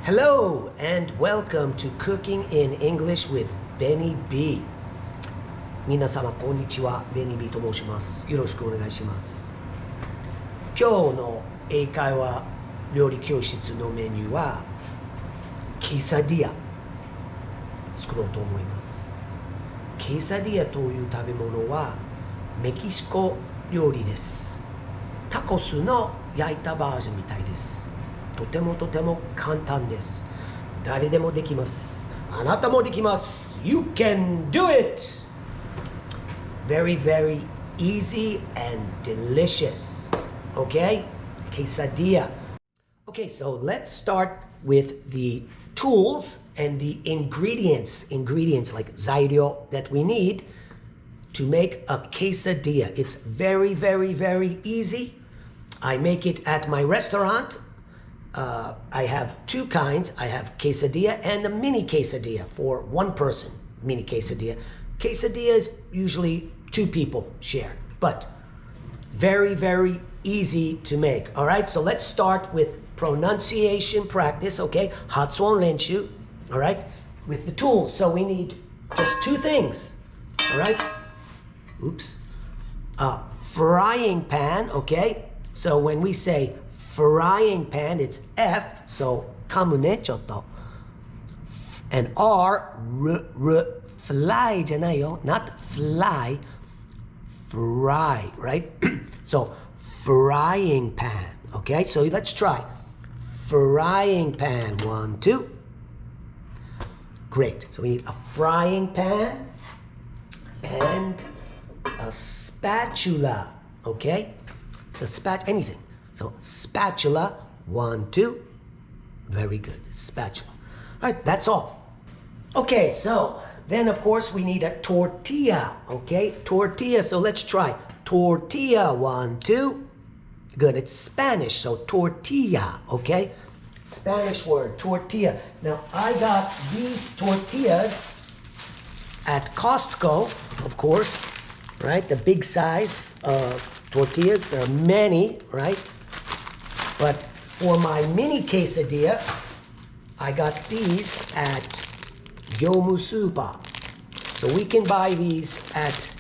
Hello and welcome to Cooking in English with Benny B. 皆様こんにちは、Benny B と申します。よろしくお願いします。今日の英会話料理教室のメニューはケサディア作ろうと思います。ケサディアという食べ物はメキシコ料理です。タコスの焼いたバージョンみたいです。とても簡単です。誰でもできます。あなたもできます。You can do it! Very easy and delicious. Okay? Quesadilla. Okay, so let's start with the tools and the ingredients like 材料 that we need to make a quesadilla. It's very easy. I make it at my restaurant. I have two kinds. I have quesadilla and a mini quesadilla for one person. Mini quesadilla. Quesadilla is usually two people share, but very easy to make. All right, so let's start with pronunciation practice, okay? 発音練習, all right? With the tools. So we need just two things, all right? Oops. Frying pan, okay? So when we say frying pan, it's F, so 噛むね、ちょっと. And R, fly じゃないよ, not fly, fry, right? So frying pan, okay? So let's try. Frying pan, 1, 2. Great. So we need a frying pan and a spatula, okay? So anything. So spatula, 1, 2. Very good. Spatula. All right, that's all. Okay, so then of course we need a tortilla, okay? Tortilla, so let's try. Tortilla, 1, 2. Good, it's Spanish, so tortilla, okay? Spanish word, tortilla. Now I got these tortillas at Costco, of course, right? The big size tortillas, there are many, right? But for my mini quesadilla, I got these at Yomu Super. So we can buy these at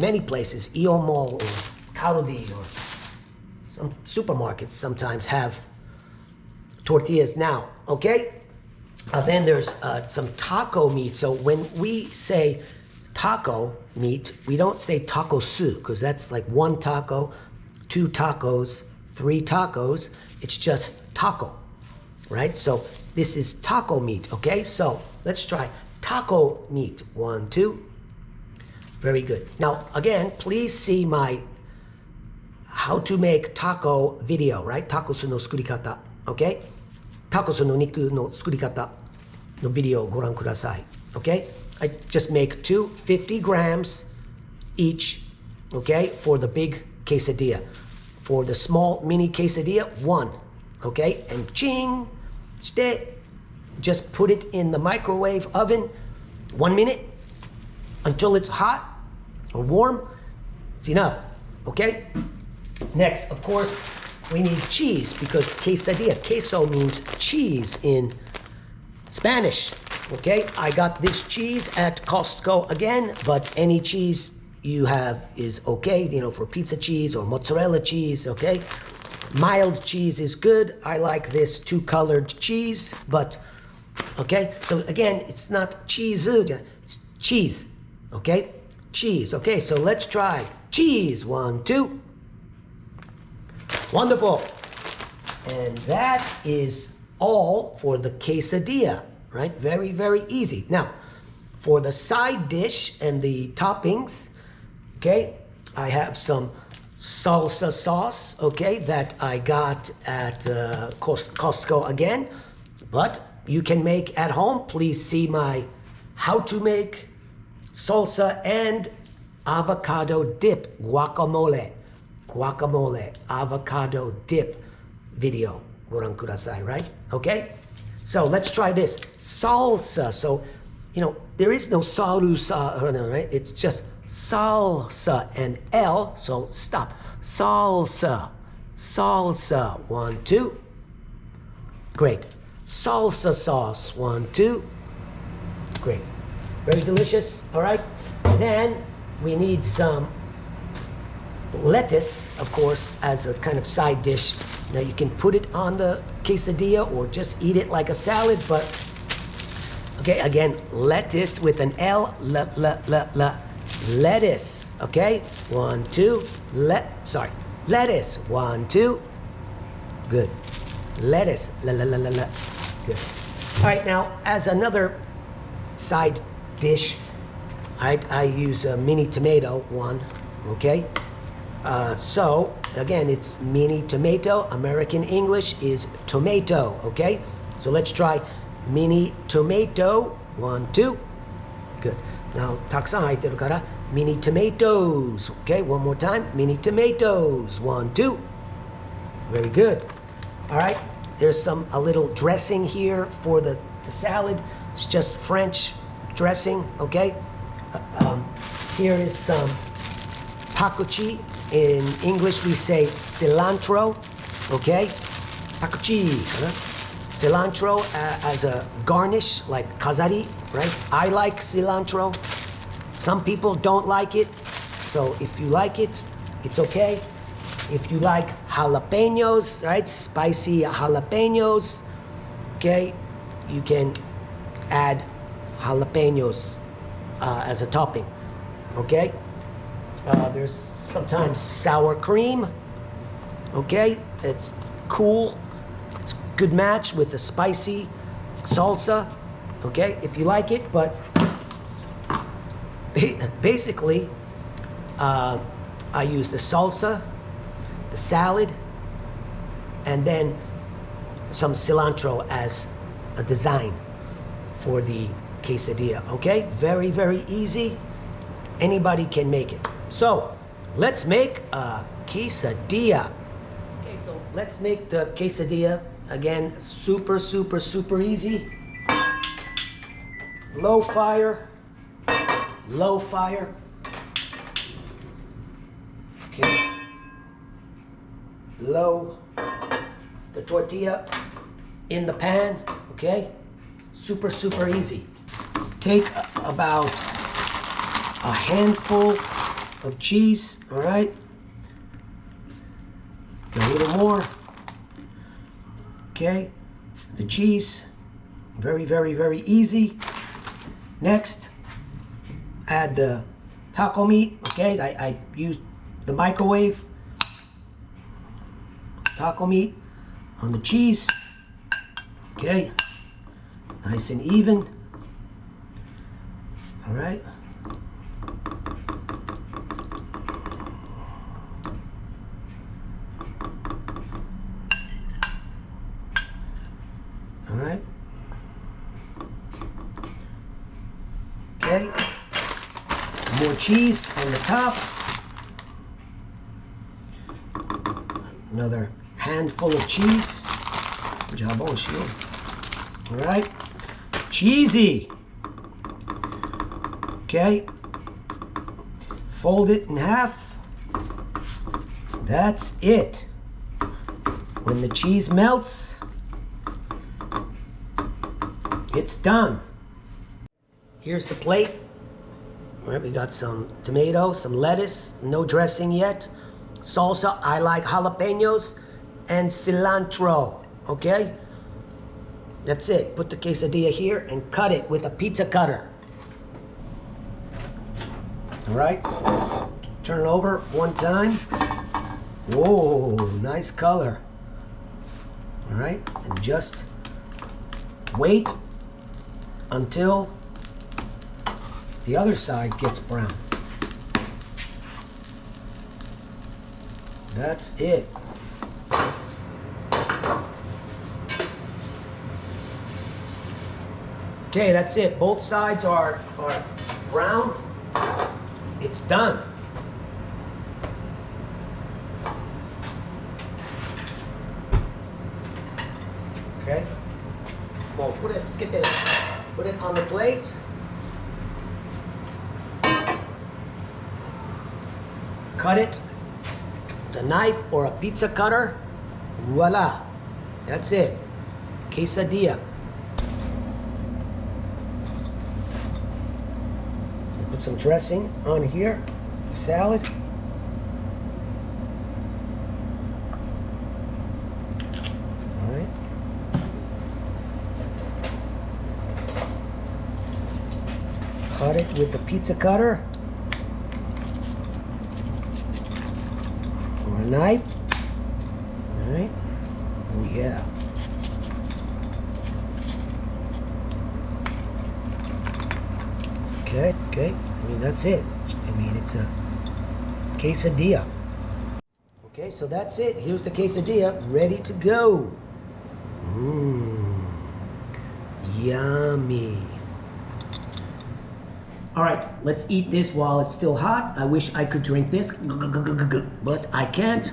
many places, Ion Mall or Caldi or some supermarkets sometimes have tortillas now, okay? Then there's some taco meat. So when we say taco meat, we don't say taco su because that's like one taco, two tacos, three tacos. It's just taco, right? So this is taco meat, okay? So let's try taco meat. 1, 2. Very good. Now, again, please see my how to make taco video, right? タコスの作り方, okay? タコスの肉の作り方のビデオをご覧ください, okay? I just make 250 grams each, okay? For the big quesadilla. For the small mini quesadilla, 1, okay? And ching, just put it in the microwave oven 1 minute until it's hot or warm. It's enough, okay? Next, of course, we need cheese because quesadilla, queso means cheese in Spanish, okay? I got this cheese at Costco again, but any cheese you have is okay, you know, for pizza cheese or mozzarella cheese, okay? Mild cheese is good. I like this two-colored cheese, but, okay? So again, it's not cheese, it's cheese, okay? Cheese, okay? So let's try cheese. 1, 2. Wonderful. And that is all for the quesadilla, right? Very easy. Now, for the side dish and the toppings, okay, I have some salsa sauce, okay, that I got at Costco again, but you can make at home. Please see my how to make salsa and avocado dip, guacamole, avocado dip video. ご覧ください, right? Okay? So let's try this. Salsa. So, you know, there is no salsa, right? It's just salsa and L, so stop. Salsa. 1, 2. Great. Salsa sauce. 1, 2. Great. Very delicious. All right. Then we need some lettuce, of course, as a kind of side dish. Now you can put it on the quesadilla or just eat it like a salad, but okay, again, lettuce with an L, lettuce, okay? 1, 2, lettuce, 1, 2, good. Lettuce, good. All right, now, as another side dish, I use a mini tomato, 1, okay? So, again, it's mini tomato. American English is tomato, okay? So let's try mini tomato. 1, 2. Good. Now, たくさん入ってるから mini tomatoes. Okay, one more time. Mini tomatoes. 1, 2. Very good. All right. There's a little dressing here for the salad. It's just French dressing, okay? Here is some pakuchi. In English, we say cilantro, okay? Pakuchi, cilantro as a garnish, like kazari, right? I like cilantro. Some people don't like it. So if you like it, it's okay. If you like jalapeños, right? Spicy jalapeños, okay? You can add jalapeños as a topping, okay? There's sometimes sour cream, okay? It's cool. It's a good match with the spicy salsa, okay? If you like it, but basically, I use the salsa, the salad, and then some cilantro as a design for the quesadilla, okay? Very, very easy. Anybody can make it. So, let's make a quesadilla. Okay, so let's make the quesadilla. Again, super, super, super easy. Low fire. Low fire. Okay. Low the tortilla in the pan, okay? Super, super easy. Take about a handful of cheese, all right? A little more. Okay, the cheese, very, very, very easy. Next, add the taco meat, okay? I used the microwave. Taco meat on the cheese, okay? Nice and even, all right? All right. Okay. Some more cheese on the top. Another handful of cheese. Good job, Oshio. All right. Cheesy. Okay. Fold it in half. That's it. When the cheese melts, it's done. Here's the plate. All right, we got some tomato, some lettuce, no dressing yet. Salsa, I like jalapeños, and cilantro, okay? That's it. Put the quesadilla here and cut it with a pizza cutter. All right, turn it over one time. Whoa, nice color. All right, and just wait until the other side gets brown. That's it. Okay, that's it. Both sides are brown. It's done. Okay. Well, put it on the plate. Cut it with a knife or a pizza cutter. Voila. That's it. quesadilla. Put some dressing on here, salad. All right. Cut it with a pizza cutter or a knife. All right. Oh yeah. Okay, okay. I mean, that's it. I mean, it's a quesadilla. Okay, so that's it. Here's the quesadilla, ready to go. Mmm. Yummy. All right, let's eat this while it's still hot. I wish I could drink this, but I can't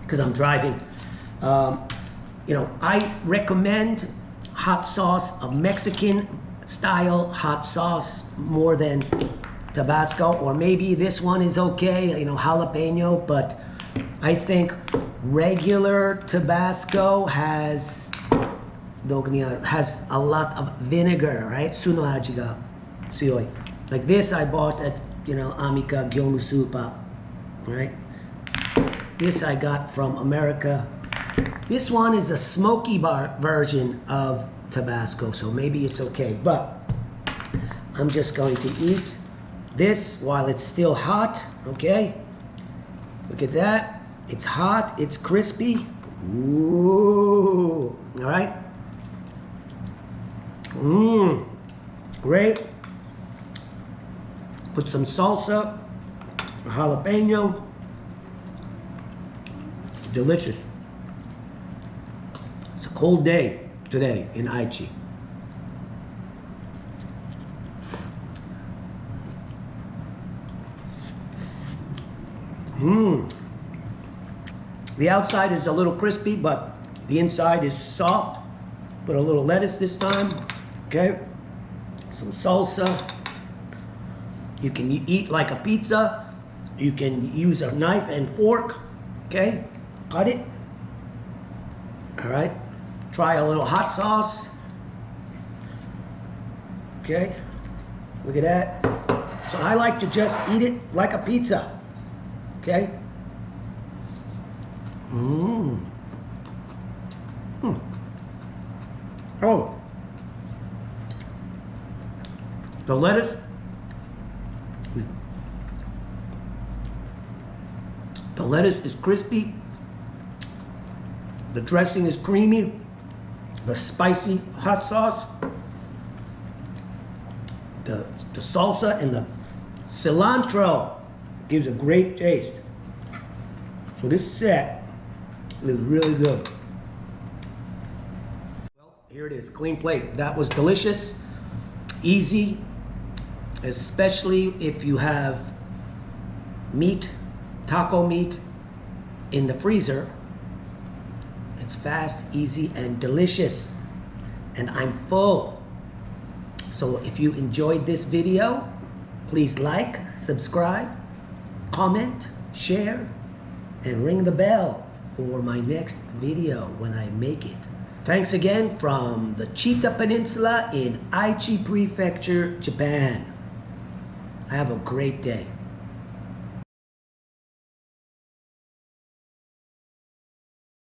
because I'm driving. You know, I recommend hot sauce, a Mexican style hot sauce more than Tabasco, or maybe this one is okay, you know, jalapeno, but I think regular Tabasco has a lot of vinegar, right? Suno aji ga tsuyoi. Like this I bought at, you know, Amica Gyonu Supa, right? This I got from America. This one is a smoky version of Tabasco, so maybe it's okay, but I'm just going to eat this while it's still hot. Okay, look at that, it's hot, it's crispy. Ooh, all right. Great. Put some salsa, jalapeno. Delicious. It's a cold day today in Aichi. The outside is a little crispy, but the inside is soft. Put a little lettuce this time, okay? Some salsa. You can eat like a pizza. You can use a knife and fork, okay? Cut it. All right. Try a little hot sauce. Okay, look at that. So I like to just eat it like a pizza. Okay. Oh, the lettuce. The lettuce is crispy. The dressing is creamy. The spicy hot sauce, the salsa, and the cilantro gives a great taste. So this set is really good. Well, here it is, clean plate. That was delicious, easy, especially if you have meat, taco meat in the freezer. It's fast, easy, and delicious. And I'm full. So if you enjoyed this video, please like, subscribe, comment, share, and ring the bell for my next video when I make it. Thanks again from the Chita Peninsula in Aichi Prefecture, Japan. Have a great day.